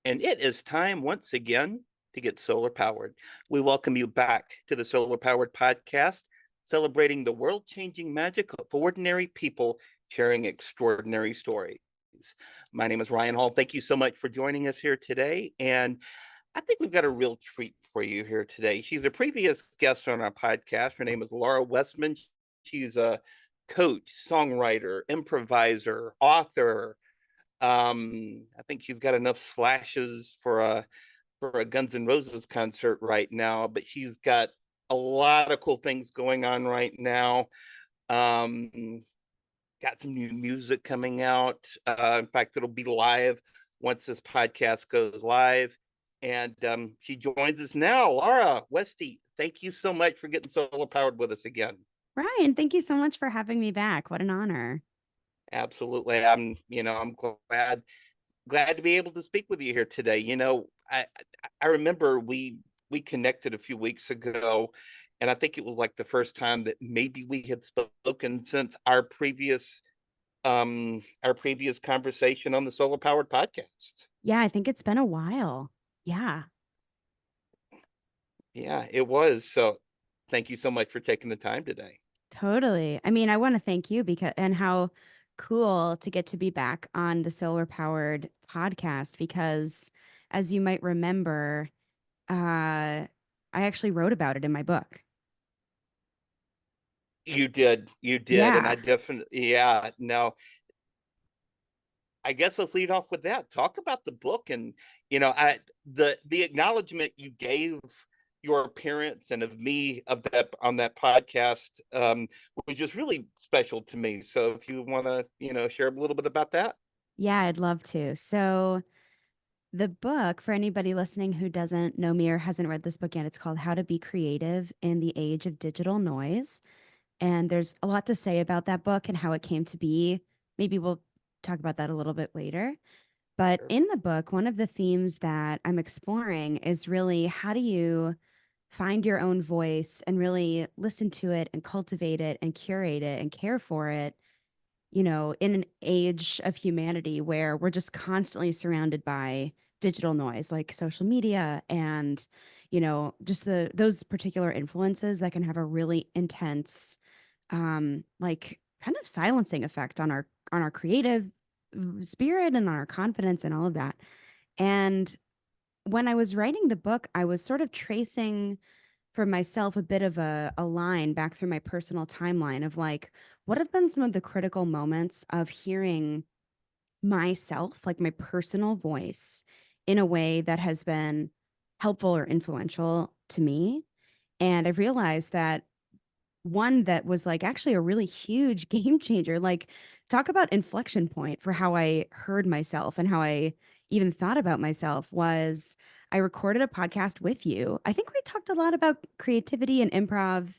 and it is time once again to get solar powered. We welcome you back to the Solar Powered Podcast, celebrating the world changing magic of ordinary people sharing extraordinary stories. My name is Ryan Hall. Thank you so much for joining us here today. And I think we've got a real treat for you here today. She's a previous guest on our podcast. Her name is Laura Westman. She's a coach, songwriter, improviser, author. I think she's got enough slashes for a Guns N' Roses concert right now, but she's got a lot of cool things going on right now. Um, got some new music coming out. In fact, it'll be live once this podcast goes live. And she joins us now. Laura Westy, thank you so much for getting solar powered with us again. Ryan, thank you so much for having me back. What an honor. Absolutely. I'm glad to be able to speak with you here today. I remember we connected a few weeks ago, and I think it was like the first time that maybe we had spoken since our previous conversation on the Solar Powered Podcast. Yeah, I think it's been a while. Yeah, Yeah, it was. So thank you so much for taking the time today. totally. I mean, I want to thank you because and how cool to get to be back on the solar powered podcast because as you might remember, I actually wrote about it in my book. You did, and I Yeah. definitely, yeah, no, I guess let's lead off with that. Talk about the book, and I the acknowledgement you gave your appearance and of me of that on that podcast was just really special to me. So if you want to, share a little bit about that. Yeah, I'd love to. So the book, for anybody listening who doesn't know me or hasn't read this book yet, it's called How to Be Creative in the Age of Digital Noise. And there's a lot to say about that book and how it came to be. Maybe we'll talk about that a little bit later. But Sure. in the book, one of the themes that I'm exploring is really how do you find your own voice and really listen to it and cultivate it and curate it and care for it, in an age of humanity where we're just constantly surrounded by digital noise like social media and just those particular influences that can have a really intense like kind of silencing effect on our creative spirit and on our confidence and all of that. And when I was writing the book, I was sort of tracing for myself a bit of a line back through my personal timeline of like, what have been some of the critical moments of hearing myself, like my personal voice, in a way that has been helpful or influential to me. And I've realized that one that was like actually a really huge game changer. Like, talk about inflection point for how I heard myself and how I even thought about myself was I recorded a podcast with you. I think we talked a lot about creativity and improv,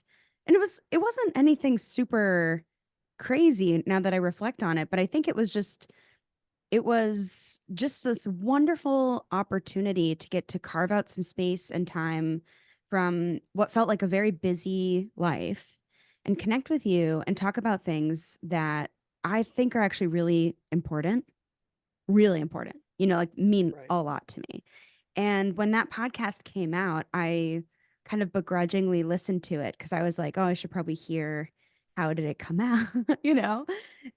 and it wasn't anything super crazy now that I reflect on it, but I think it was just this wonderful opportunity to get to carve out some space and time from what felt like a very busy life and connect with you and talk about things that I think are actually really important, like mean Right. a lot to me. And when that podcast came out, I kind of begrudgingly listened to it because I was like, oh, I should probably hear how did it come out, you know?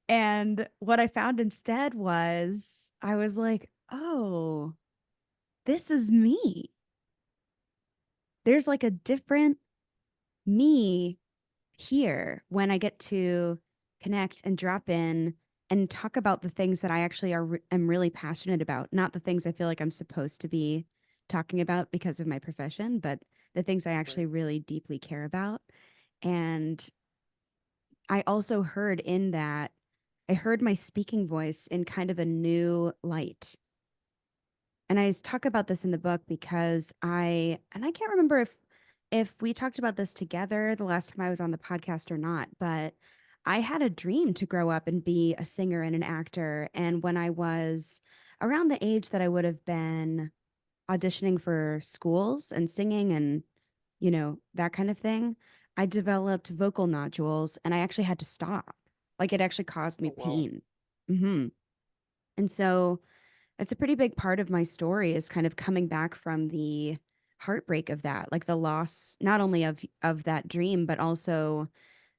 And what I found instead was I was like, oh, this is me. There's like a different me here when I get to connect and drop in and talk about the things that I actually am really passionate about, not the things I feel like I'm supposed to be talking about because of my profession, but the things I Right. actually really deeply care about. And I also heard in that I heard my speaking voice in kind of a new light. And I talk about this in the book because I can't remember if we talked about this together the last time I was on the podcast or not, but I had a dream to grow up and be a singer and an actor. And when I was around the age that I would have been auditioning for schools and singing and, that kind of thing, I developed vocal nodules and I actually had to stop. Like it actually caused me Oh, wow. pain. hmm And so It's a pretty big part of my story is kind of coming back from the heartbreak of that, like the loss not only of that dream, but also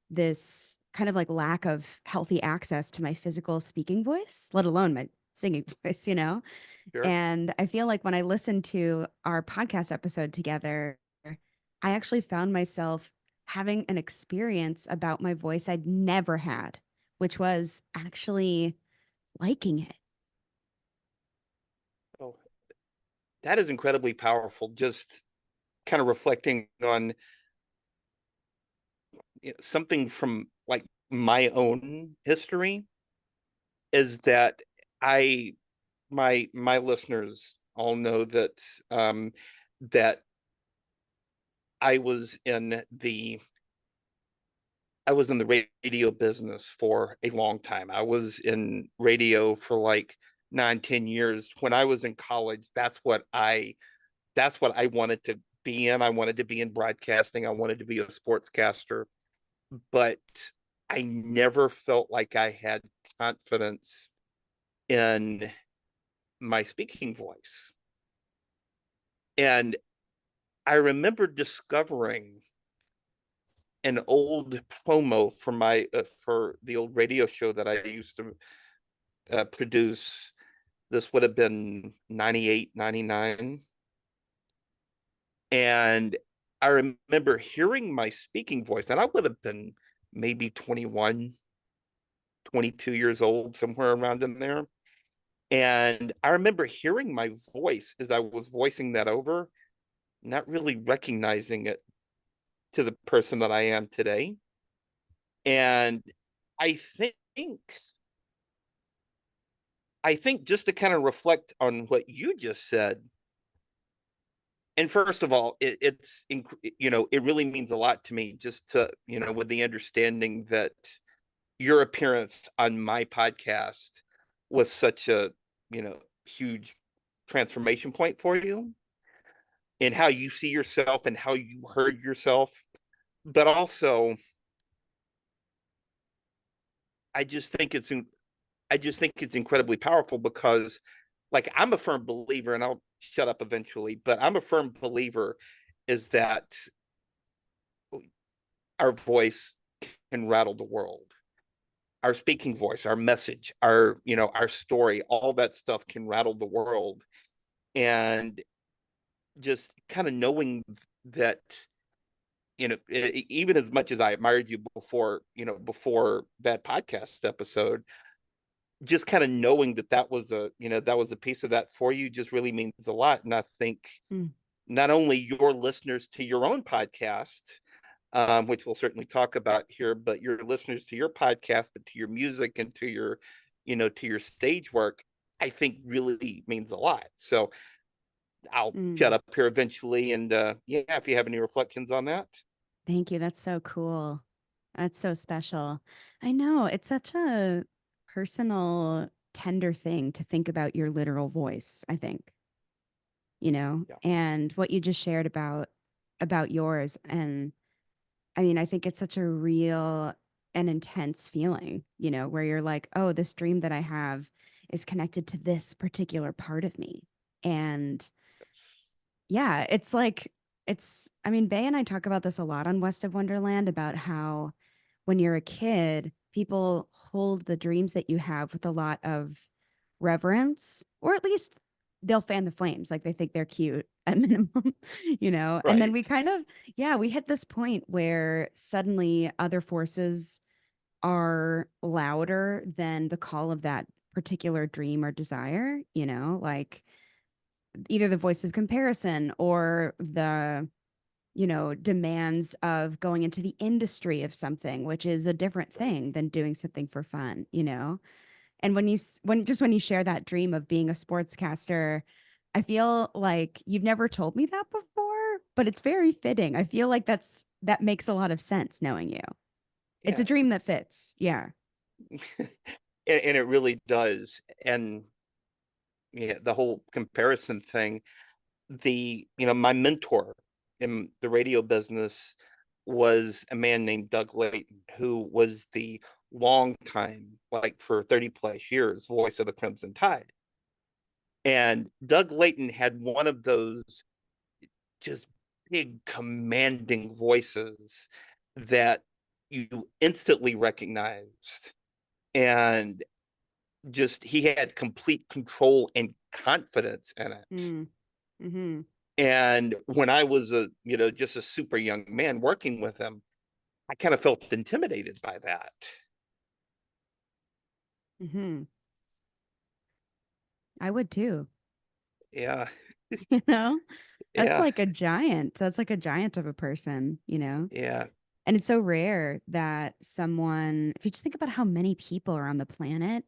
this kind of like lack of healthy access to my physical speaking voice, let alone my singing voice, you know? Sure. And I feel like when I listened to our podcast episode together, I actually found myself having an experience about my voice I'd never had, which was actually liking it. Oh, that is incredibly powerful. Just kind of reflecting on something from like my own history is that I my listeners all know that that I was in the I was in the radio business for a long time. I was in radio for like 9, 10 years. When I was in college, that's what I wanted to be in. I wanted to be in broadcasting. I wanted to be a sportscaster, but I never felt like I had confidence in my speaking voice. And I remember discovering an old promo for my for the old radio show that I used to produce. This would have been 98, 99. And I remember hearing my speaking voice, and I would have been maybe 21, 22 years old, somewhere around in there. And I remember hearing my voice as I was voicing that over, not really recognizing it to the person that I am today. And I think I think just to kind of reflect on what you just said, and first of all, it really means a lot to me just to, with the understanding that your appearance on my podcast was such a, huge transformation point for you in how you see yourself and how you heard yourself. But also, I just think it's I just think it's incredibly powerful because, like, I'm a firm believer, and I'll shut up eventually, but I'm a firm believer is that our voice can rattle the world. Our speaking voice, our message, our story, all that stuff can rattle the world. And just kind of knowing that, even as much as I admired you before, before that podcast episode, just kind of knowing that that was a piece of that for you just really means a lot. And I think Mm, not only your listeners to your own podcast, which we'll certainly talk about here, but your listeners to your podcast, but to your music and to your, to your stage work, I think really means a lot. So I'll shut mm. up here eventually. And yeah, if you have any reflections on that. Thank you. That's so cool. That's so special. I know it's such a personal, tender thing to think about your literal voice, I think, Yeah. and what you just shared about yours. And I mean, I think it's such a real and intense feeling, where you're like, oh, this dream that I have is connected to this particular part of me. And yeah, it's like, I mean, Bay and I talk about this a lot on West of Wonderland about how when you're a kid, people hold the dreams that you have with a lot of reverence, or at least they'll fan the flames. Like they think they're cute at minimum, And then Right. we kind of, yeah, we hit this point where suddenly other forces are louder than the call of that particular dream or desire, like either the voice of comparison or the demands of going into the industry of something, which is a different Right. thing than doing something for fun. And when you share that dream of being a sportscaster, I feel like you've never told me that before, but it's very fitting. I feel like that makes a lot of sense knowing you. It's a Yeah. dream that fits. Yeah. And it really does. And yeah, the whole comparison thing, my mentor in the radio business was a man named Doug Layton, who was the long time, like for 30 plus years, voice of the Crimson Tide. And Doug Layton had one of those just big commanding voices that you instantly recognized. And just he had complete control and confidence in it. Mm. Mm-hmm. And when I was just a super young man working with him, I kind of felt intimidated by that. Mm-hmm. I would too. Yeah. You know, that's Yeah. like a giant. That's like a giant of a person, Yeah. And it's so rare that someone, if you just think about how many people are on the planet,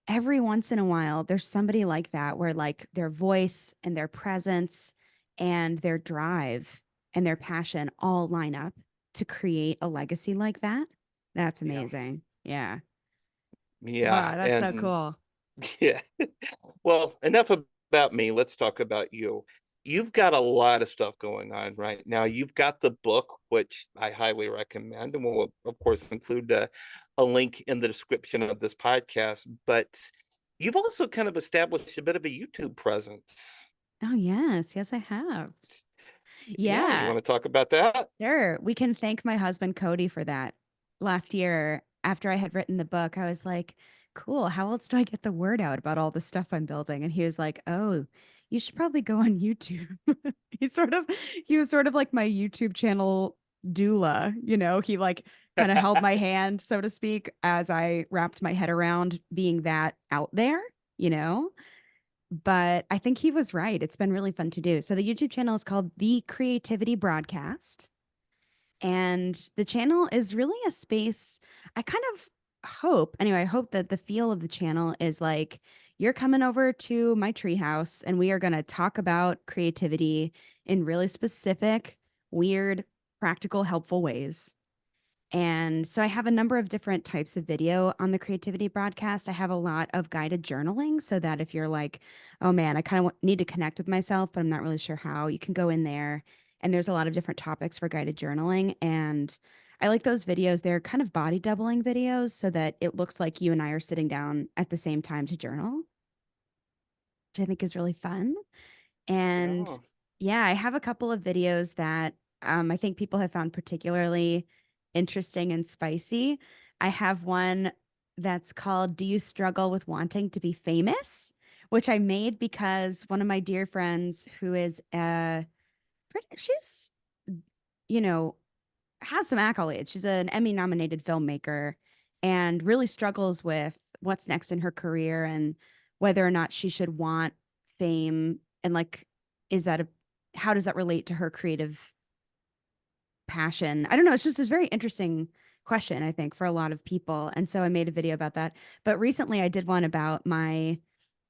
every once in a while, there's somebody like that where like their voice and their presence and their drive and their passion all line up to create a legacy like that. That's Yeah. amazing. Yeah. Yeah. Wow, that's so And cool. yeah. Well, enough about me. Let's talk about you. You've got a lot of stuff going on right now. You've got the book, which I highly recommend, and we'll, of course, include a link in the description of this podcast. But you've also kind of established a bit of a YouTube presence. Oh, yes. Yes, I have. Yeah, you Yeah. want to talk about that? Sure. We can thank my husband, Cody, for that. Last year, after I had written the book, I was like, cool, how else do I get the word out about all the stuff I'm building? And he was like, oh, you should probably go on YouTube. he sort of, he was sort of like my YouTube channel doula, he like kind of held my hand, so to speak, as I wrapped my head around being that out there, you know? But I think he was right. It's been really fun to do. So the YouTube channel is called The Creativity Broadcast. And the channel is really a space I kind of hope, anyway, I hope that the feel of the channel is like you're coming over to my treehouse and we are going to talk about creativity in really specific, weird, practical, helpful ways. And so I have a number of different types of video on the creativity broadcast. I have a lot of guided journaling so that if you're like, oh man, I kind of need to connect with myself, but I'm not really sure how, you can go in there. And there's a lot of different topics for guided journaling. And I like those videos. They're kind of body doubling videos so that it looks like you and I are sitting down at the same time to journal, which I think is really fun. And Yeah. yeah, I have a couple of videos that I think people have found particularly interesting and spicy. I have one that's called Do You Struggle with Wanting to Be Famous? Which I made because one of my dear friends who is she's, you know, has some accolades. She's an Emmy nominated filmmaker and really struggles with what's next in her career and whether or not she should want fame and like, is that a, how does that relate to her creative passion? I don't know. It's just a very interesting question, I think, for a lot of people. And so I made a video about that. But recently I did one about my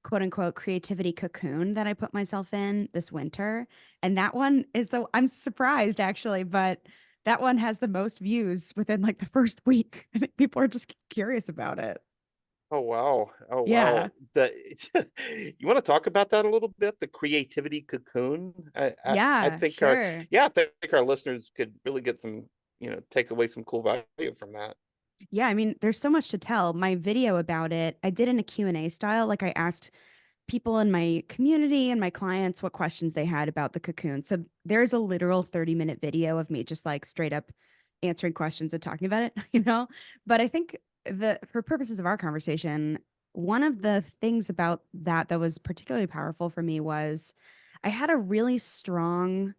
quote unquote creativity cocoon that I put myself in this winter. And that one is so I'm surprised actually, but that one has the most views within like the first week. I think people are just curious about it. Oh wow. Oh Yeah. wow. The you want to talk about that a little bit? The creativity cocoon. I Yeah, think our sure. yeah, I think our listeners could really get some, take away some cool value from that. Yeah, I mean, there's so much to tell. My video about it, I did in a Q&A style. Like I asked people in my community and my clients what questions they had about the cocoon. So there's a literal 30-minute video of me just like straight up answering questions and talking about it, But I think for purposes of our conversation, one of the things about that was particularly powerful for me was I had a really strong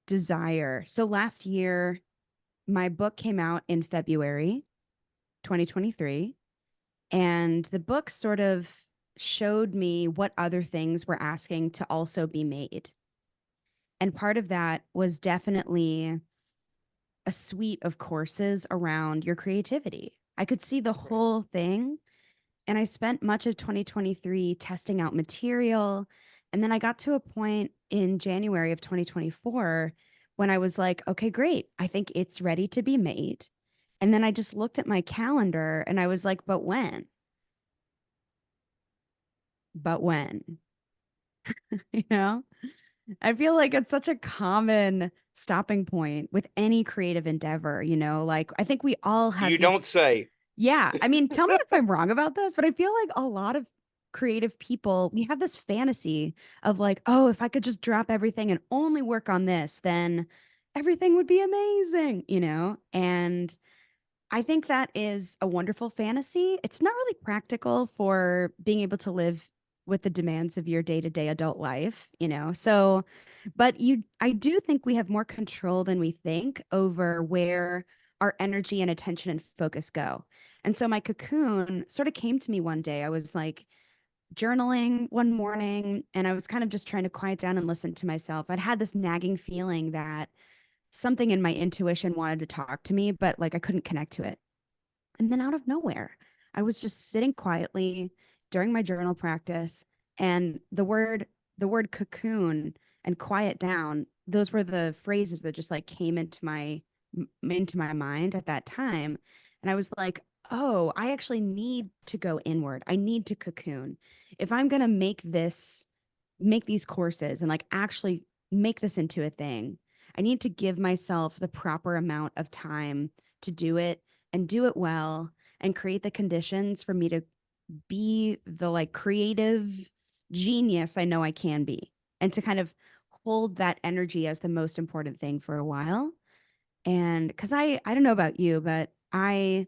desire. So last year, my book came out in February 2023. And the book sort of showed me what other things were asking to also be made. And part of that was definitely a suite of courses around your creativity. I could see the Right. whole thing. And I spent much of 2023 testing out material. And then I got to a point in January of 2024 when I was like, okay, great. I think it's ready to be made. And then I just looked at my calendar and I was like, but when? But when? you know? I feel like it's such a common stopping point with any creative endeavor, Like I think we all have You don't these say. yeah, I mean, tell me if I'm wrong about this, but I feel like a lot of creative people, we have this fantasy of like, oh, if I could just drop everything and only work on this, then everything would be amazing, you know? And I think that is a wonderful fantasy. It's not really practical for being able to live with the demands of your day-to-day adult life, you know. So, but I do think we have more control than we think over where our energy and attention and focus go. And so my cocoon sort of came to me one day. I was like journaling one morning and I was kind of just trying to quiet down and listen to myself. I'd had this nagging feeling that something in my intuition wanted to talk to me, but like I couldn't connect to it. And then out of nowhere, I was just sitting quietly during my journal practice and the word cocoon and quiet down, those were the phrases that just like came into my mind at that time. And I was like, "Oh, I actually need to go inward. I need to cocoon. If I'm going to make these courses and like actually make this into a thing, I need to give myself the proper amount of time to do it and do it well and create the conditions for me to be the like creative genius I know I can be and to kind of hold that energy as the most important thing for a while. And because I don't know about you, but I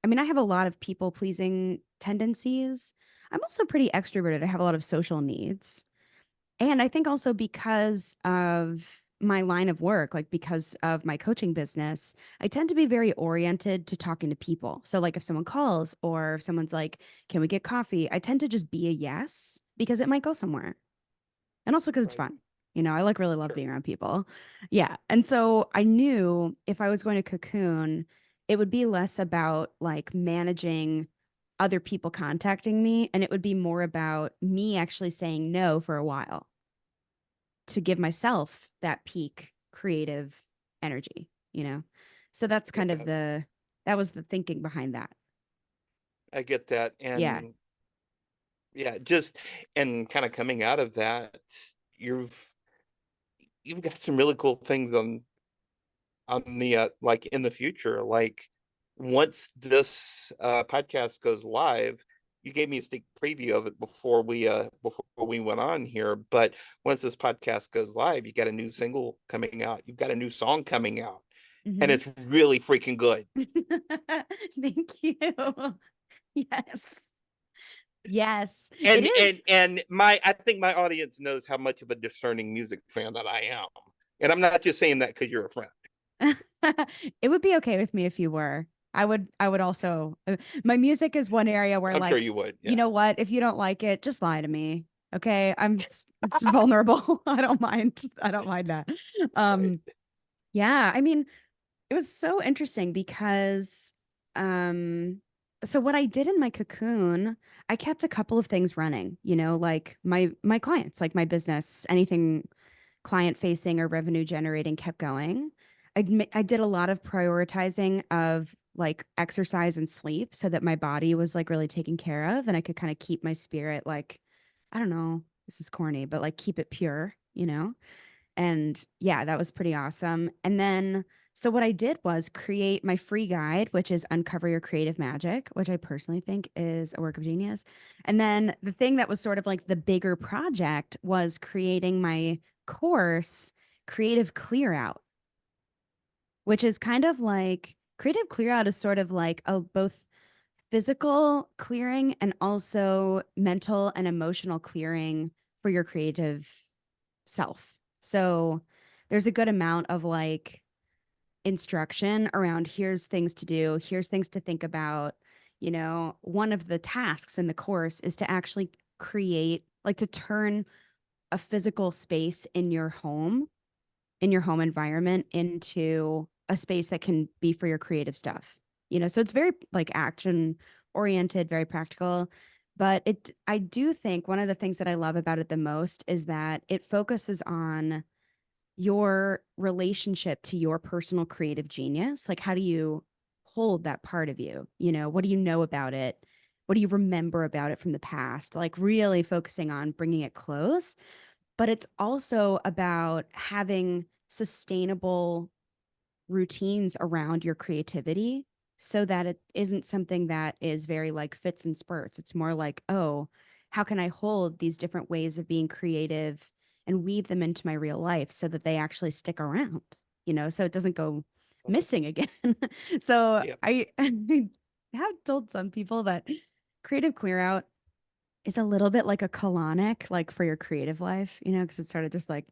mean I have a lot of people pleasing tendencies. I'm also pretty extroverted. I have a lot of social needs. And I think also because of my line of work, like because of my coaching business, I tend to be very oriented to talking to people. So, like, if someone calls or if someone's like, can we get coffee? I tend to just be a yes because it might go somewhere. And also because it's Right. fun. You know, I like really love Sure. being around people. Yeah. And so I knew if I was going to cocoon, it would be less about like managing other people contacting me and it would be more about me actually saying no for a while to give myself that peak creative energy, you know? So that's kind of Yeah, that was the thinking behind that. I get that. Yeah. And yeah, just and kind of coming out of that, you've you've got some really cool things on the like in the future. Like once this podcast goes live, you gave me a sneak preview of it before we went on here. But once this podcast goes live, you got a new single coming out. You've got a new song coming out, and Hmm. it's really freaking good. Thank you. Yes. Yes. It And is. my I think my audience knows how much of a discerning music fan that I am. And I'm not just saying that because you're a friend. It would be okay with me if you were. I would also my music is one area where I'm sure like, you would. you Yeah. know what, if you don't like it, just lie to me. Okay? It's vulnerable. I don't mind. I don't mind that. Right. Um yeah, I mean, it was so interesting because um so what I did in my cocoon, I kept a couple of things running, you know, like my clients, like my business, anything client facing or revenue generating kept going. I did a lot of prioritizing of like exercise and sleep so that my body was like really taken care of and I could kind of keep my spirit like I don't know, this is corny, but like keep it pure, you know? And yeah, that was pretty awesome. And then, so what I did was create my free guide, which is Uncover Your Creative Magic, which I personally think is a work of genius. And then the thing that was sort of like the bigger project was creating my course, Creative Clear Out, which is kind of like Creative Clear Out is sort of like a both physical clearing and also mental and emotional clearing for your creative self. So there's a good amount of like instruction around here's things to do, here's things to think about. You know, one of the tasks in the course is to actually create, like to turn a physical space in your home environment into a space that can be for your creative stuff. You know, so it's very like action oriented, very practical. But I do think one of the things that I love about it the most is that it focuses on your relationship to your personal creative genius. Like, how do you hold that part of you? You know, what do you know about it? What do you remember about it from the past? Like, really focusing on bringing it close. But it's also about having sustainable routines around your creativity so that it isn't something that is very like fits and spurts. It's more like, oh, how can I hold these different ways of being creative and weave them into my real life so that they actually stick around, so it doesn't go Love it. missing again. So Yeah. I have told some people that creative clear out is a little bit like a colonic, like for your creative life, because it sort of just like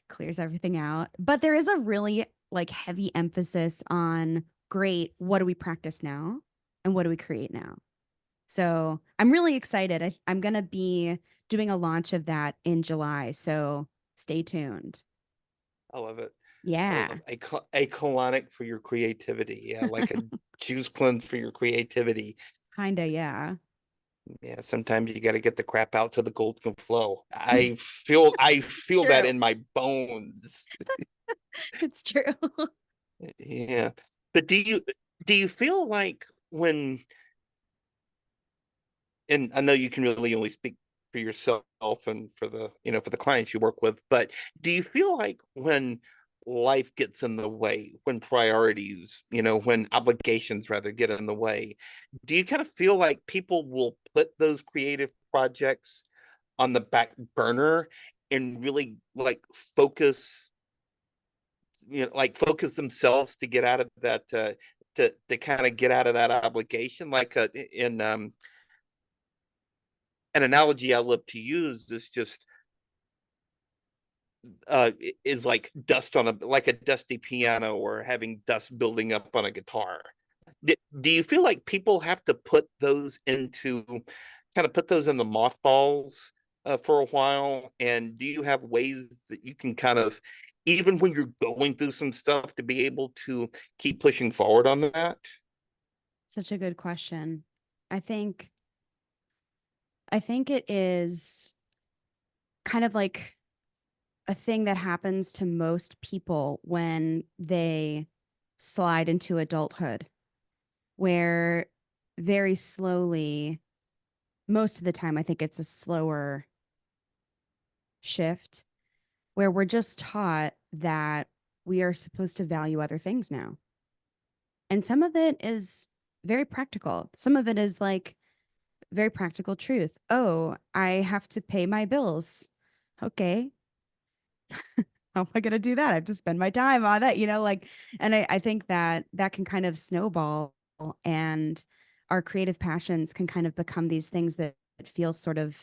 clears everything out. But there is a really like heavy emphasis on great, what do we practice now? And what do we create now? So I'm really excited. I'm going to be doing a launch of that in July. So stay tuned. I love it. I Yeah, love a colonic for your creativity. Yeah, like a juice cleanse for your creativity. kinda. Yeah, Yeah, sometimes you got to get the crap out to the golden flow. I it's feel that true. in my bones. It's true. Yeah. But do you feel like when, and I know you can really only speak for yourself and for the clients you work with, but do you feel like when life gets in the way, when priorities, when obligations rather get in the way, do you kind of feel like people will put those creative projects on the back burner and really like focus themselves to get out of that to kind of get out of that obligation, like in an analogy I love to use is just is like dust on like a dusty piano or having dust building up on a guitar. Do you feel like people have to put those in the mothballs for a while? And do you have ways that you can kind of, even when you're going through some stuff, to be able to keep pushing forward on that? Such a good question. I think I think it is kind of like a thing that happens to most people when they slide into adulthood, where very slowly, most of the time, I think it's a slower shift where we're just taught that we are supposed to value other things now. And some of it is very practical. Some of it is like very practical truth. Oh, I have to pay my bills. Okay. How am I going to do that? I have to spend my time on that, like, and I think that that can kind of snowball and our creative passions can kind of become these things that feel sort of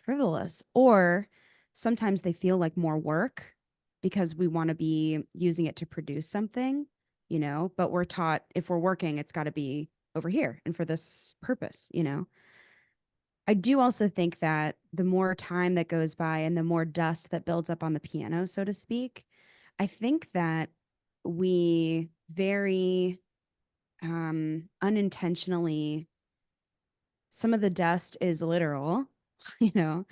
frivolous, or sometimes they feel like more work because we want to be using it to produce something, but we're taught if we're working, it's got to be over here and for this purpose. I do also think that the more time that goes by and the more dust that builds up on the piano, so to speak, I think that we very unintentionally, some of the dust is literal, you know,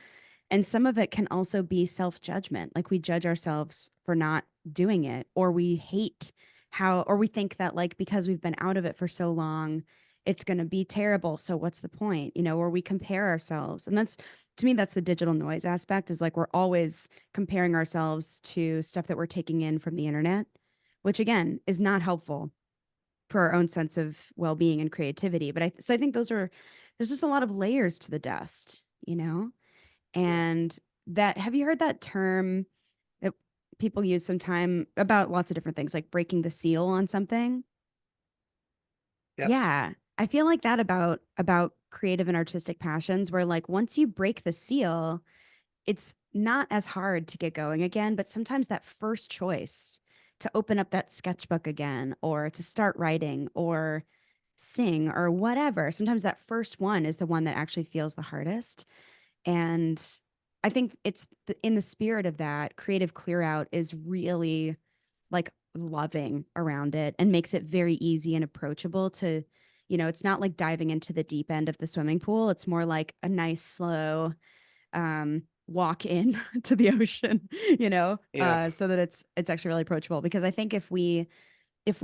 and some of it can also be self judgment. Like we judge ourselves for not doing it, or we hate or we think that, like, because we've been out of it for so long, it's going to be terrible. So what's the point? Or we compare ourselves. And to me, that's the digital noise aspect, is like we're always comparing ourselves to stuff that we're taking in from the internet, which again is not helpful for our own sense of well being and creativity. So I think there's just a lot of layers to the dust. Yeah. And that, have you heard that term that people use sometime about lots of different things, like breaking the seal on something? Yes. Yeah. I feel like that about creative and artistic passions, where like once you break the seal, it's not as hard to get going again, but sometimes that first choice to open up that sketchbook again or to start writing or sing or whatever, sometimes that first one is the one that actually feels the hardest. And I think in the spirit of that, creative clear out is really like loving around it and makes it very easy and approachable to, it's not like diving into the deep end of the swimming pool. It's more like a nice, slow walk in to the ocean, Yeah. so that it's actually really approachable. Because I think if we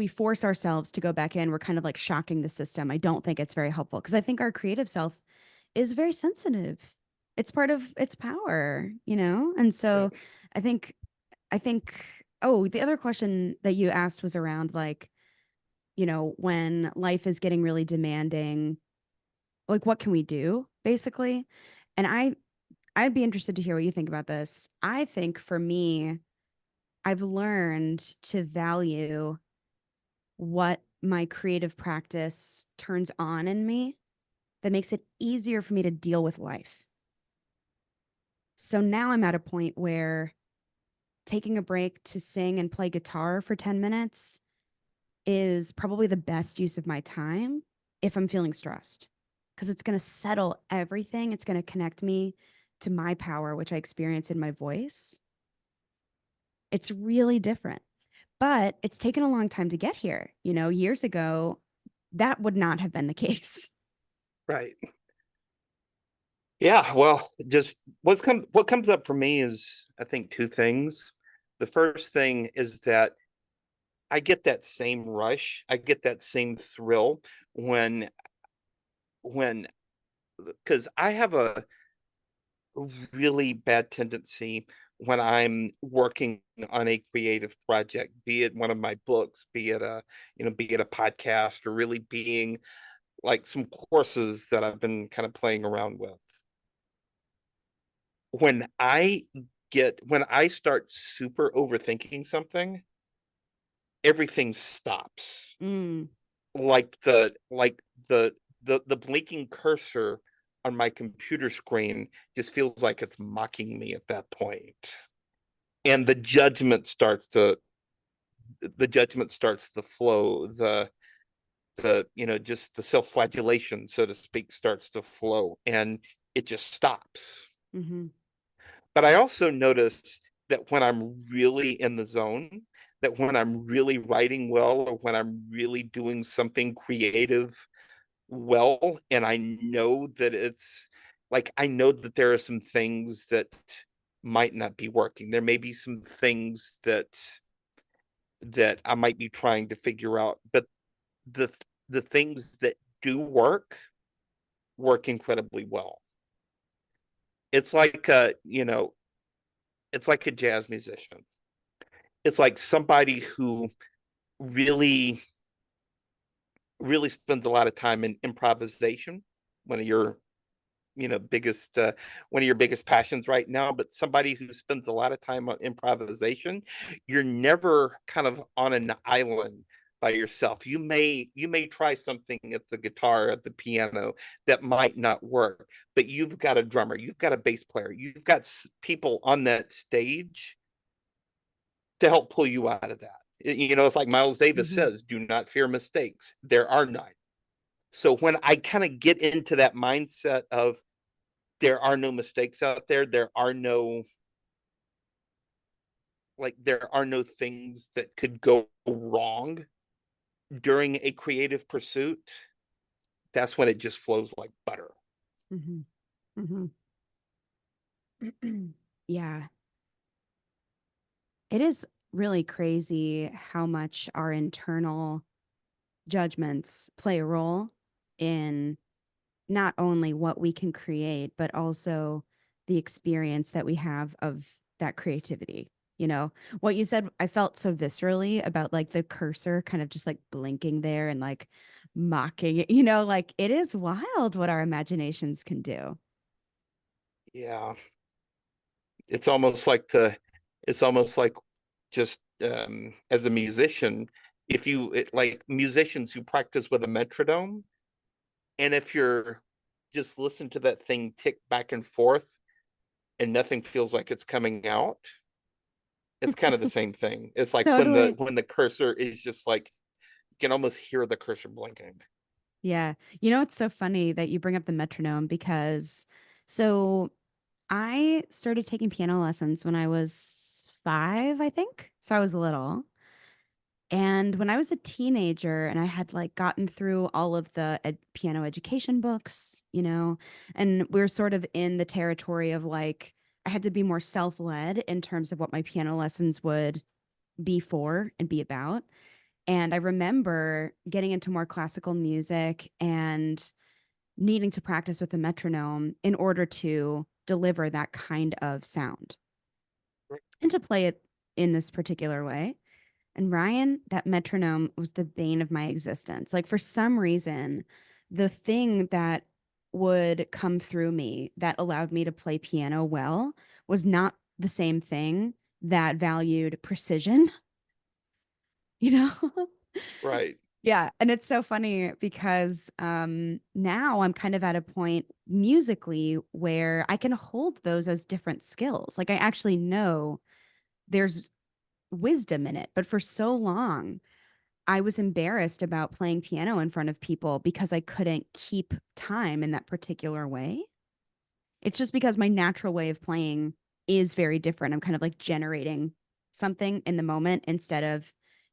force ourselves to go back in, we're kind of like shocking the system. I don't think it's very helpful because I think our creative self is very sensitive. It's part of its power. And so Right. I think I think oh, the other question that you asked was around like, when life is getting really demanding, like what can we do basically? And I'd be interested to hear what you think about this. I think for me, I've learned to value what my creative practice turns on in me that makes it easier for me to deal with life. So now I'm at a point where taking a break to sing and play guitar for 10 minutes is probably the best use of my time if I'm feeling stressed, because it's going to settle everything. It's going to connect me to my power, which I experience in my voice. It's really different, but it's taken a long time to get here. You know, years ago, that would not have been the case. Right. Yeah, well, just what comes up for me is I think two things. The first thing is that I get that same rush, I get that same thrill when when because I have a really bad tendency when I'm working on a creative project, be it one of my books, be it be it a podcast, or really being like some courses that I've been kind of playing around with. When I start super overthinking something, everything stops. Mm, Like the blinking cursor on my computer screen just feels like it's mocking me at that point. And the judgment starts to flow, just the self-flagellation, so to speak, starts to flow, and it just stops. mm-hmm, But I also notice that when I'm really in the zone, that when I'm really writing well, or when I'm really doing something creative well, and I know that I know that there are some things that might not be working. There may be some things that I might be trying to figure out, but the the things that do work incredibly well. It's like it's like a jazz musician. It's like somebody who really really spends a lot of time in improvisation, one of your biggest one of your biggest passions right now. But somebody who spends a lot of time on improvisation, you're never kind of on an island by yourself. You may try something at the guitar, at the piano, that might not work, but you've got a drummer, you've got a bass player, you've got people on that stage to help pull you out of that. It's like Miles Davis mm-hmm, says, do not fear mistakes, there are none. So when I kind of get into that mindset of there are no mistakes out there, there are no things that could go wrong during a creative pursuit, that's when it just flows like butter. mm-hmm, mm-hmm. Yeah, it is really crazy how much our internal judgments play a role in not only what we can create, but also the experience that we have of that creativity. You know, what you said, I felt so viscerally about like the cursor kind of just like blinking there and like mocking it, like it is wild what our imaginations can do. Yeah, it's almost like the it's almost like just as a musician, if you like musicians who practice with a metronome, and if you're just listen to that thing tick back and forth and nothing feels like it's coming out, it's kind of the same thing. It's like when the Totally. when the cursor is just like, you can almost hear the cursor blinking. Yeah. It's so funny that you bring up the metronome because so I started taking piano lessons when I was 5, I think. So I was little. And when I was a teenager and I had like gotten through all of the piano education books, and we are sort of in the territory of like, I had to be more self led in terms of what my piano lessons would be for and be about. And I remember getting into more classical music and needing to practice with a metronome in order to deliver that kind of sound and to play it in this particular way. And Ryan, that metronome was the bane of my existence. Like for some reason, the thing that would come through me that allowed me to play piano well was not the same thing that valued precision, you know? Right. Yeah, and it's so funny because now I'm kind of at a point musically where I can hold those as different skills. Like I actually know there's wisdom in it, but for so long I was embarrassed about playing piano in front of people because I couldn't keep time in that particular way. It's just because my natural way of playing is very different. I'm kind of like generating something in the moment instead of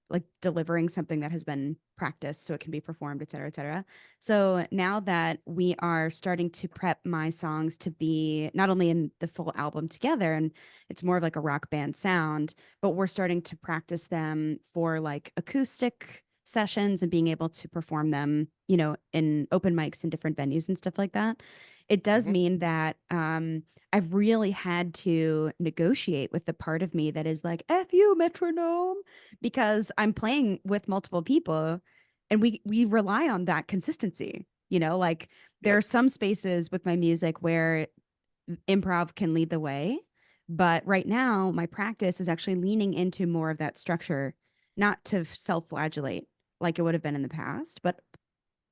like delivering something that has been practiced so it can be performed, et cetera, et cetera. So now that we are starting to prep my songs to be not only in the full album together and it's more of like a rock band sound, but we're starting to practice them for like acoustic sessions and being able to perform them, you know, in open mics in different venues and stuff like that. It does Hmm. mean that I've really had to negotiate with the part of me that is like, F you, metronome, because I'm playing with multiple people and we rely on that consistency. You know, like there Yep. are some spaces with my music where improv can lead the way. But right now, my practice is actually leaning into more of that structure, not to self flagellate like it would have been in the past, but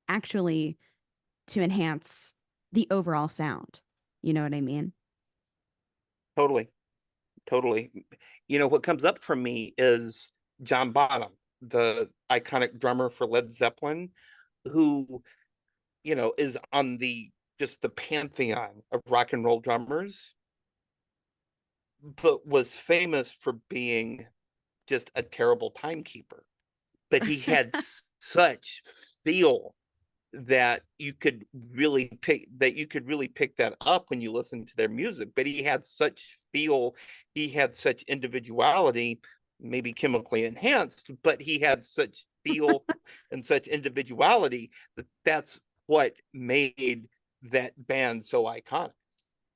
actually to enhance the overall sound. You know what I mean? Totally. Totally. What comes up for me is John Bonham, the iconic drummer for Led Zeppelin, who, is on the pantheon of rock and roll drummers, but was famous for being just a terrible timekeeper. But he had such feel that you could really pick that up when you listen to their music. But he had such feel, he had such individuality, maybe chemically enhanced, but he had such feel and such individuality that's what made that band so iconic.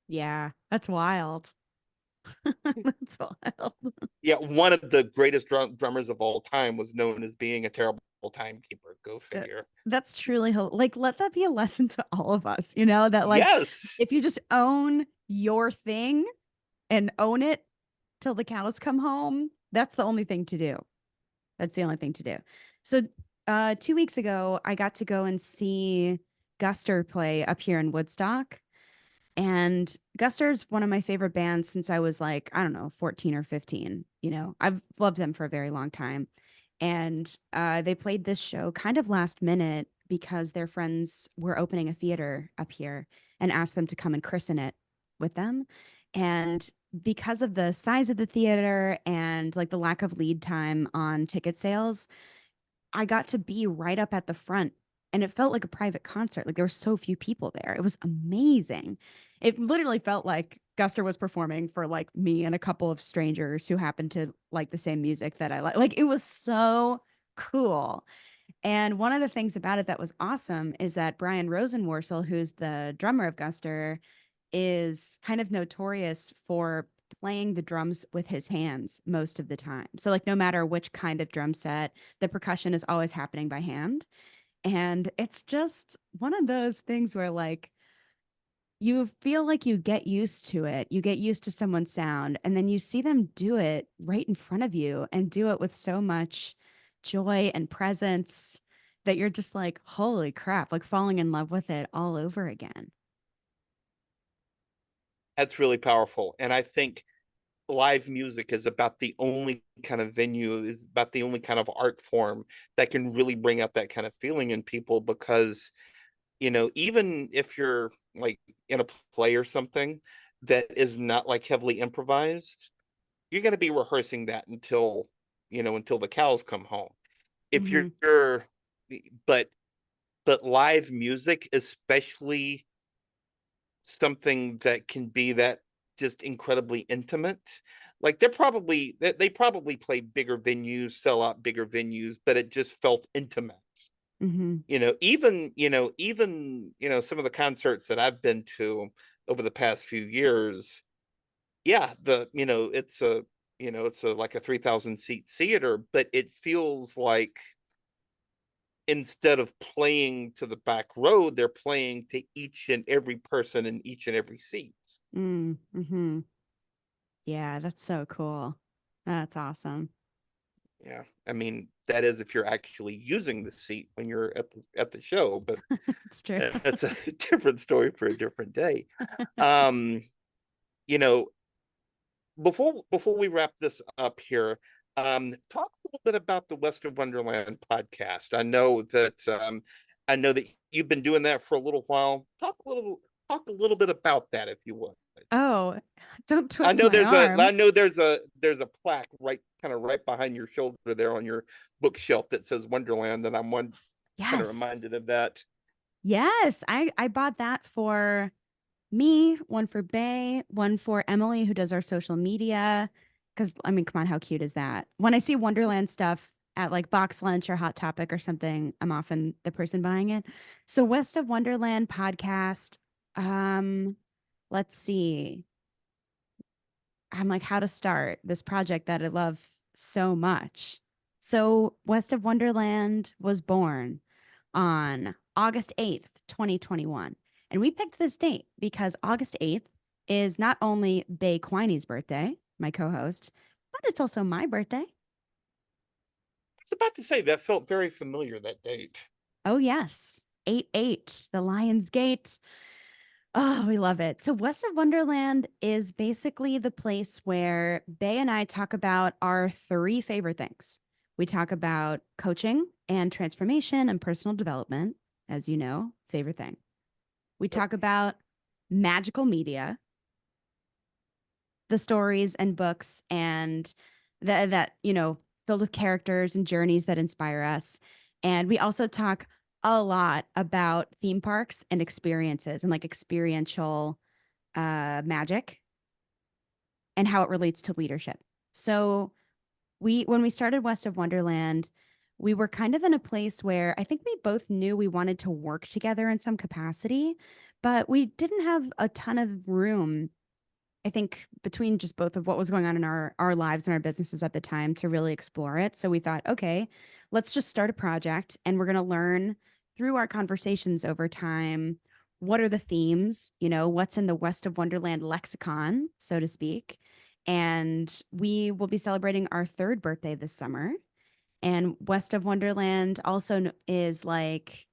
Yeah, that's wild. That's wild. Yeah, one of the greatest drummers of all time was known as being a terrible timekeeper. Go figure. That's truly like let that be a lesson to all of us, you know, that like Yes. if you just own your thing and own it till the cows come home, that's the only thing to do. That's the only thing to do. So 2 weeks ago, I got to go and see Guster play up here in Woodstock. And Guster's one of my favorite bands since I was like, I don't know, 14 or 15. You know, I've loved them for a very long time. And they played this show kind of last minute because their friends were opening a theater up here and asked them to come and christen it with them. And because of the size of the theater and like the lack of lead time on ticket sales, I got to be right up at the front and it felt like a private concert. Like there were so few people there. It was amazing. It literally felt like Guster was performing for like me and a couple of strangers who happened to like the same music that I like. Like it was so cool. And one of the things about it that was awesome is that Brian Rosenworcel, who's the drummer of Guster, is kind of notorious for playing the drums with his hands most of the time. So like no matter which kind of drum set, the percussion is always happening by hand. And it's just one of those things where like you feel like you get used to it. You get used to someone's sound and then you see them do it right in front of you and do it with so much joy and presence that you're just like, holy crap, like falling in love with it all over again. That's really powerful. And I think live music is about the only kind of venue, is about the only kind of art form that can really bring out that kind of feeling in people because, even if you're like in a play or something that is not like heavily improvised, you're going to be rehearsing that until the cows come home. If Mm-hmm. but but live music, especially something that can be that just incredibly intimate. Like they probably play bigger venues, sell out bigger venues, but it just felt intimate. Mm-hmm. Even some of the concerts that I've been to over the past few years, yeah, it's a like a 3,000 seat theater, but it feels like instead of playing to the back row, they're playing to each and every person in each and every seat. Mm-hmm. Yeah, that's so cool. That's awesome. Yeah, I mean that is if you're actually using the seat when you're at the show, but It's true. that's a different story for a different day. Um, you know, before we wrap this up here, talk a little bit about the West of Wonderland podcast. I know that you've been doing that for a little while. Talk a little bit about that, if you would. Oh, don't twist my I arm. know there's a plaque right kind of right behind your shoulder there on your bookshelf that says Wonderland, and I'm one kind of Yes. reminded of that. Yes. I bought that for me, one for Bay, one for Emily, who does our social media. Because, I mean, come on, how cute is that? When I see Wonderland stuff at like Box Lunch or Hot Topic or something, I'm often the person buying it. So, West of Wonderland podcast. Um, let's see. I'm like, how to start this project that I love so much. So, West of Wonderland was born on August 8th, 2021. And we picked this date because August 8th is not only Bay Quiney's birthday, my co host, but it's also my birthday. I was about to say that felt very familiar, that date. Oh, yes. 8 8, the Lion's Gate. Oh, we love it. So, West of Wonderland is basically the place where Bay and I talk about our three favorite things. We talk about coaching and transformation and personal development, as you know, favorite thing. We Yep. talk about magical media, the stories and books and that, filled with characters and journeys that inspire us. And we also talk a lot about theme parks and experiences and like experiential magic and how it relates to leadership. So when we started West of Wonderland, we were kind of in a place where I think we both knew we wanted to work together in some capacity, but we didn't have a ton of room, I think, between just both of what was going on in our lives and our businesses at the time to really explore it. So we thought, okay, let's just start a project and we're going to learn through our conversations over time what are the themes, what's in the West of Wonderland lexicon, so to speak. And we will be celebrating our third birthday this summer. And West of Wonderland also is like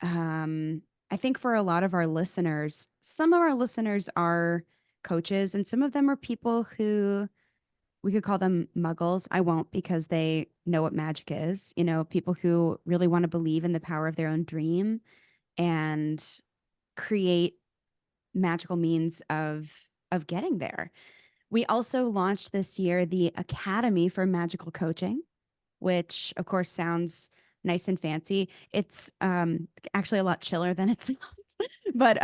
I think for a lot of our listeners, some of our listeners are coaches and some of them are people who we could call them muggles. I won't because they know what magic is, people who really want to believe in the power of their own dream and create magical means of getting there. We also launched this year the Academy for Magical Coaching, which of course sounds nice and fancy. It's actually a lot chiller than it sounds. But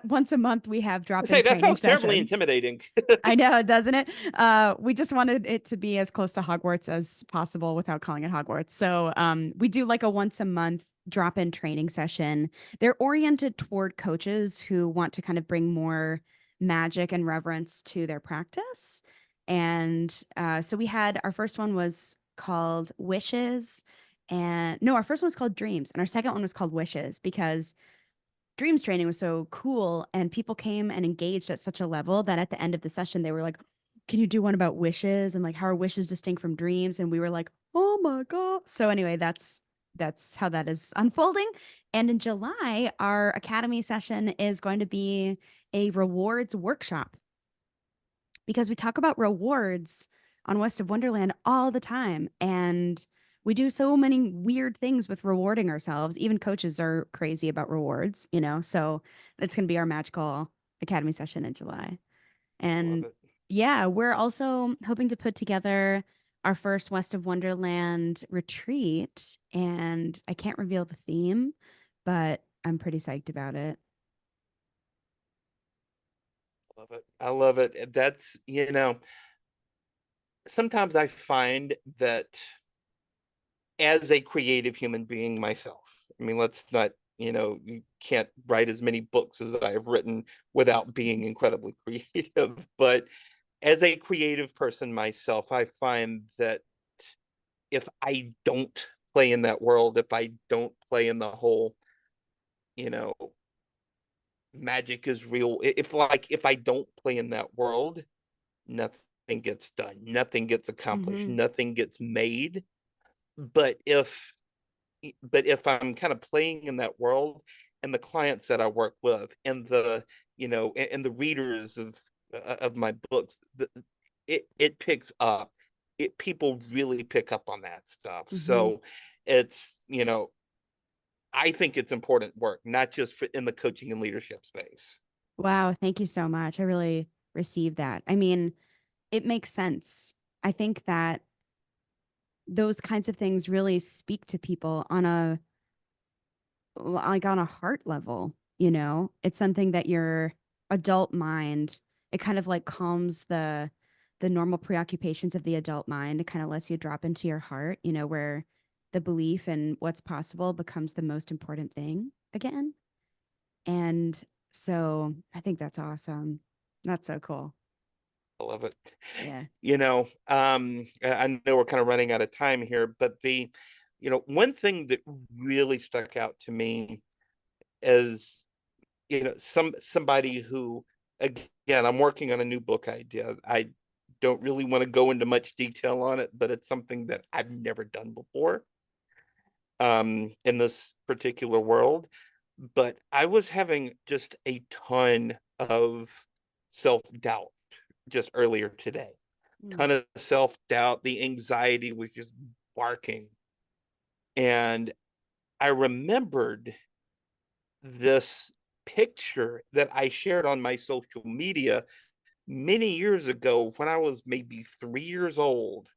once a month we have I drop-in say that training sounds terribly sessions. intimidating. I know, doesn't it? We just wanted it to be as close to Hogwarts as possible without calling it Hogwarts. So we do like a once a month drop-in training session. They're oriented toward coaches who want to kind of bring more magic and reverence to their practice. And so we had our first one was called Wishes. And no, our first one was called Dreams. And our second one was called Wishes because dreams training was so cool and people came and engaged at such a level that at the end of the session they were like, can you do one about wishes and like how are wishes distinct from dreams? And we were like, oh my god. So anyway, that's how that is unfolding. And in July our academy session is going to be a rewards workshop because we talk about rewards on West of Wonderland all the time. And we do so many weird things with rewarding ourselves. Even coaches are crazy about rewards, So it's going to be our magical academy session in July. Love And it. yeah, we're also hoping to put together our first West of Wonderland retreat. And I can't reveal the theme, but I'm pretty psyched about it. Love it. I love it. That's, sometimes I find that as a creative human being myself, I mean, let's not, you can't write as many books as I have written without being incredibly creative. But as a creative person myself, I find that if I don't play in that world, if I don't play in the whole, you know, magic is real. If I don't play in that world, nothing gets done, nothing gets accomplished, Mm-hmm. nothing gets made. But if I'm kind of playing in that world, and the clients that I work with, and and the readers of my books, it picks up. People really pick up on that stuff. Mm-hmm. So it's, I think it's important work, not just in the coaching and leadership space. Wow, thank you so much. I really received that. I mean, it makes sense. I think that those kinds of things really speak to people on a like on a heart level, you know? It's something that your adult mind, it kind of like calms the normal preoccupations of the adult mind. It kind of lets you drop into your heart, you know, where the belief in what's possible becomes the most important thing again. And so I think that's awesome. That's so cool. I love it. Yeah. I know we're kind of running out of time here, but one thing that really stuck out to me is, somebody who, again, I'm working on a new book idea. I don't really want to go into much detail on it, but it's something that I've never done before, in this particular world. But I was having just a ton of self-doubt just earlier today. Mm. Ton of self-doubt. The anxiety was just barking. And I remembered this picture that I shared on my social media many years ago when I was maybe 3 years old.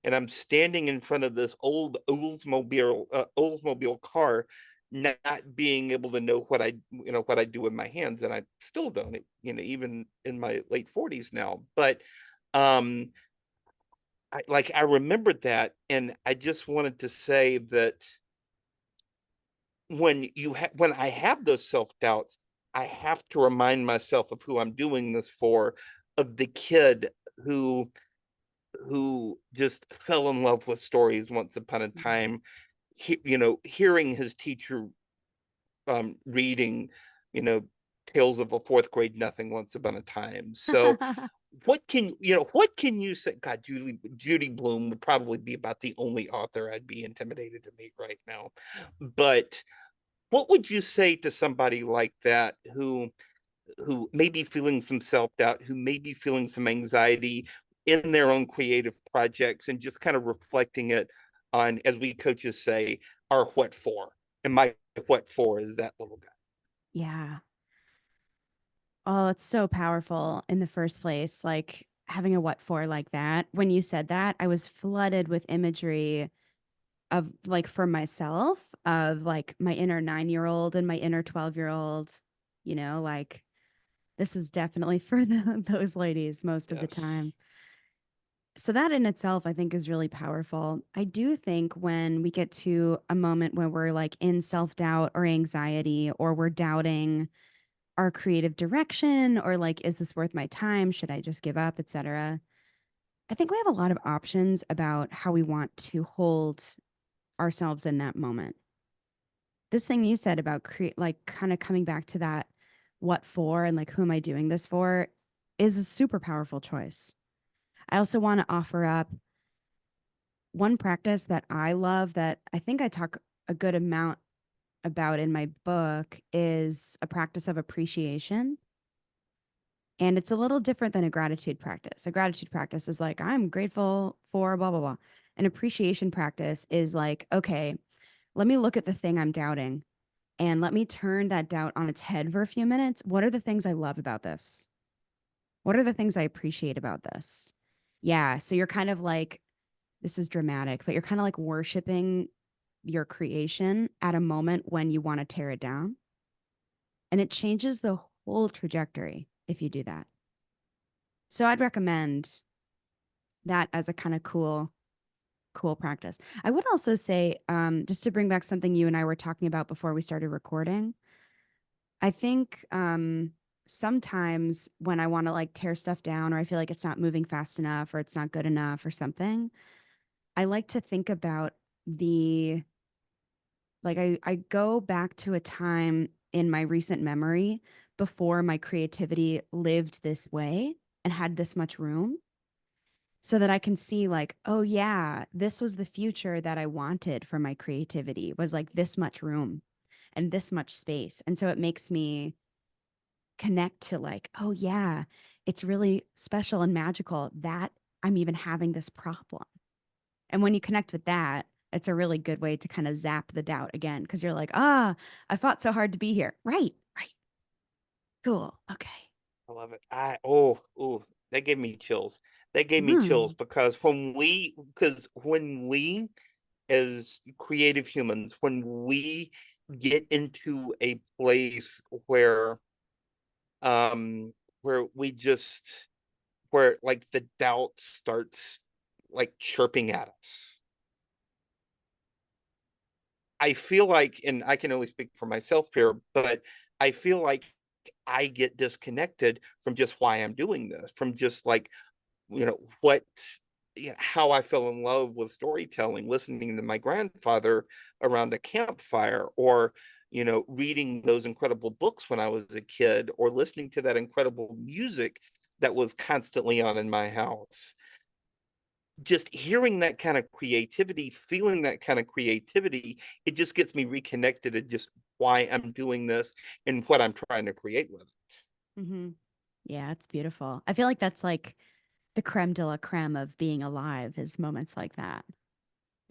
And I'm standing in front of this old Oldsmobile car, not being able to know what I do with my hands, and I still don't, even in my late 40s now. But um, I remembered that, and I just wanted to say that when I have those self-doubts, I have to remind myself of who I'm doing this for, of the kid who just fell in love with stories once upon a time, hearing his teacher reading, you know, tales of a fourth grade nothing once upon a time. So what can you say? God, Judy Bloom would probably be about the only author I'd be intimidated to meet right now. But what would you say to somebody like that who may be feeling some self-doubt, who may be feeling some anxiety in their own creative projects, and just kind of reflecting it on, as we coaches say, our what for? And my what for is that little guy. Yeah. Oh, it's so powerful in the first place. Like having a what for like that. When you said that, I was flooded with imagery of like for myself, of like my inner 9 year old and my inner 12-year old, you know, like this is definitely for those ladies most of the Yes. time. So that in itself, I think, is really powerful. I do think when we get to a moment where we're like in self doubt or anxiety, or we're doubting our creative direction, or like, is this worth my time? Should I just give up, etc. I think we have a lot of options about how we want to hold ourselves in that moment. This thing you said about create, like, kind of coming back to that, what for, and like, who am I doing this for, is a super powerful choice. I also want to offer up one practice that I love that I think I talk a good amount about in my book is a practice of appreciation. And it's a little different than a gratitude practice. A gratitude practice is like, I'm grateful for blah, blah, blah. An appreciation practice is like, okay, let me look at the thing I'm doubting and let me turn that doubt on its head for a few minutes. What are the things I love about this? What are the things I appreciate about this? Yeah. So you're kind of like, this is dramatic, but you're kind of like worshiping your creation at a moment when you want to tear it down. And it changes the whole trajectory if you do that. So I'd recommend that as a kind of cool practice. I would also say, just to bring back something you and I were talking about before we started recording, I think sometimes when I want to like tear stuff down, or I feel like it's not moving fast enough or it's not good enough or something, I like to think about the like I go back to a time in my recent memory before my creativity lived this way and had this much room, so that I can see like, oh yeah, this was the future that I wanted for my creativity, was like this much room and this much space. And so it makes me connect to like, oh yeah, it's really special and magical that I'm even having this problem. And when you connect with that, it's a really good way to kind of zap the doubt again, because you're like, I fought so hard to be here. Right, right. Cool. Okay. I love it. That gave me chills. That gave me chills Mm. because when we as creative humans, when we get into a place um where we just where like the doubt starts like chirping at us. I feel like, and I can only speak for myself here, but I feel like I get disconnected from just why I'm doing this, from just like, what, how I fell in love with storytelling, listening to my grandfather around a campfire, or, reading those incredible books when I was a kid, or listening to that incredible music that was constantly on in my house. Just hearing that kind of creativity, feeling that kind of creativity, it just gets me reconnected to just why I'm doing this and what I'm trying to create with it. Hmm. Yeah, it's beautiful. I feel like that's like the creme de la creme of being alive, is moments like that.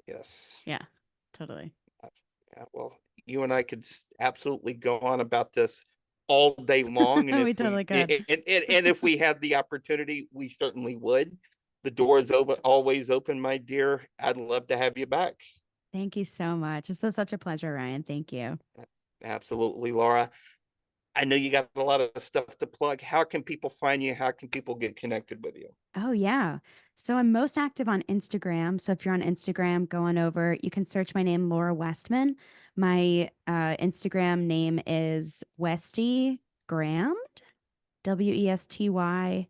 Yes. Yeah, totally. Yeah, well, you and I could absolutely go on about this all day long, and We if totally we could. and if we had the opportunity, we certainly would. The door is open, always open, my dear. I'd love to have you back. Thank you so much. It's been such a pleasure, Ryan. Thank you. Absolutely, Laura. I know you got a lot of stuff to plug. How can people find you? How can people get connected with you? Oh, yeah. So I'm most active on Instagram. So if you're on Instagram, go on over. You can search my name, Laura Westman. My Instagram name is Westy Grammed, WESTYGRAMMED.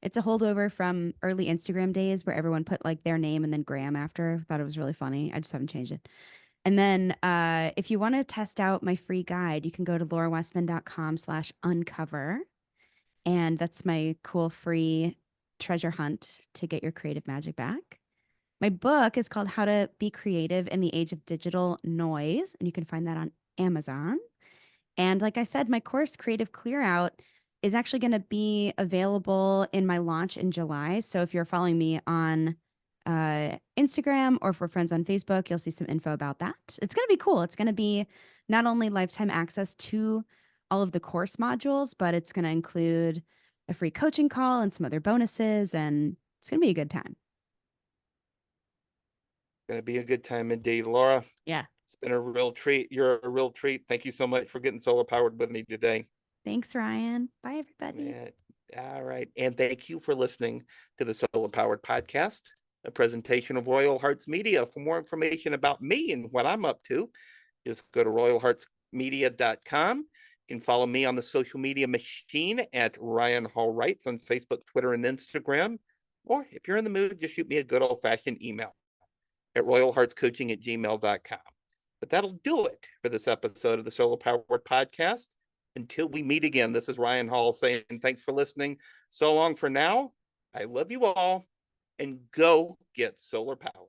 It's a holdover from early Instagram days where everyone put like their name and then Graham after. Thought it was really funny. I just haven't changed it. And then if you want to test out my free guide, you can go to laurawestman.com/uncover. And that's my cool free treasure hunt to get your creative magic back. My book is called How to Be Creative in the Age of Digital Noise, and you can find that on Amazon. And like I said, my course, Creative Clear Out, is actually going to be available in my launch in July. So if you're following me on Instagram, or if we're friends on Facebook, you'll see some info about that. It's going to be cool. It's going to be not only lifetime access to all of the course modules, but it's going to include a free coaching call and some other bonuses. And it's going to be a good time. Going to be a good time indeed, Laura. Yeah. It's been a real treat. You're a real treat. Thank you so much for getting solar powered with me today. Thanks, Ryan. Bye, everybody. Man. All right. And thank you for listening to the Solar Powered Podcast, a presentation of Royal Hearts Media. For more information about me and what I'm up to, just go to royalheartsmedia.com. You can follow me on the social media machine at Ryan Hall Writes on Facebook, Twitter, and Instagram. Or if you're in the mood, just shoot me a good old fashioned email at royalheartscoaching@gmail.com. But that'll do it for this episode of the Solar Powered Podcast. Until we meet again, this is Ryan Hall saying thanks for listening. So long for now. I love you all, and go get solar power.